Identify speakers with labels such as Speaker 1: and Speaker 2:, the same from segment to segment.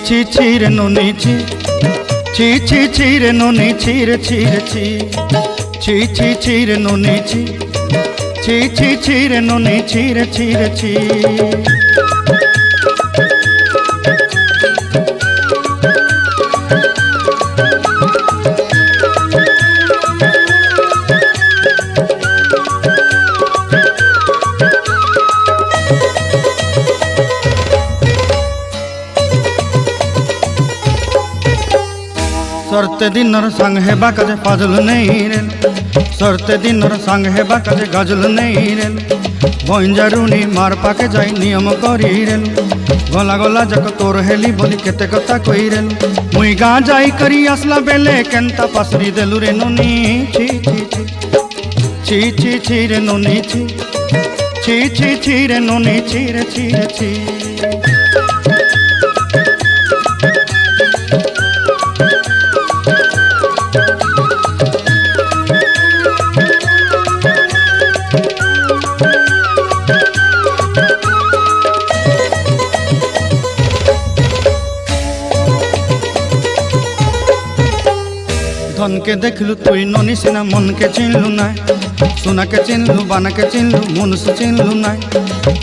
Speaker 1: ছি ছি রে নুনি ছি ছি ছি ছি রে নুনি ছি রে ছি রে ছি ছি ছি ছি রে নুনি ছি ছি ছি ছি রে নুনি ছি রে ছি রে ছি। सरते दिनर संग हेबा काजे फाजल नहीं रेल सरते दिनर संग हेबा काजे गजल नहीं रेल बंजारुनी मार पाके जाई नियम करी रेल गला गला जक तोर हेली बोली केते कथा कई रेल मुई गाँ जाई करी आसला बेले केंता पासरी देलु रे नुनी छी छी छी छी छी छी रे नुनी छी छी छी छी रे नुनी छी रे छी रे छी। धन के देखलु तुई ननी सिना मन के चिन्हलु नाय सोना के चिन्हलु बाना के चिन्हलु मुनुष चिन्हलु नाय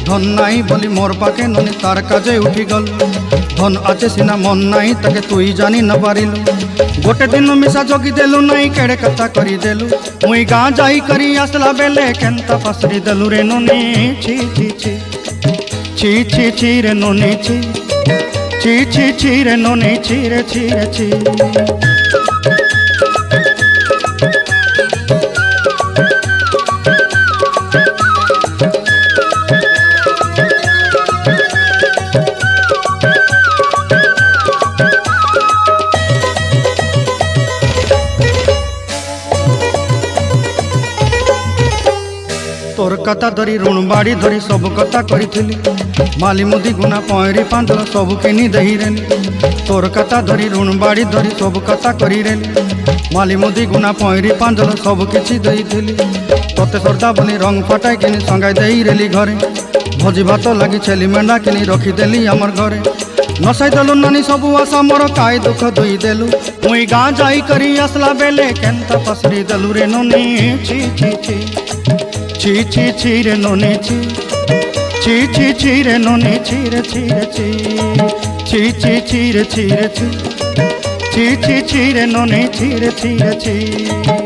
Speaker 1: धन नाई बोली मोर पाके ननी तार काजे उठी गल धन आचे सिना मन नाई ताके तुई जानी न पारिलु गोटे दिन मिसा जोगी देलु नाई केड़े कथा करी देलु मुई गाँ जाई करी आसला बेले केंता पासरी देलु रे ननी छी छी छी छी छी छी रे ननी छी छी छी छी रे ननी छी रे छी रे छी। तोर कथा धरी ऋण बाड़ी धरी सब कथा करी माली मुदी गुना पहरी पांदल सब किनी दही रेली तोर कथा धरी ऋण बाड़ी धरी सब कथा करी रेली माली मुदी गुना पहरी पांदल सब किछि दही तोते सरदा बोली रंग फटाई किनी संगाई दही रेली घरे भोजी भात लगी छेली मेंढा किनी रखीदेली आमर घरे नसाई देलु नानी सबू आशा मोर काय दुख दुई देलु मुई गाँ जाई करी आसला बेले केंता पसरी देलु रे ननी छी छी छी छी छी छी रे ननी छी छी छी छी रे ननी छी रे छी रे छी छी छी छी रे छी रे छी छी छी छी रे ननी छी रे छी रे छी।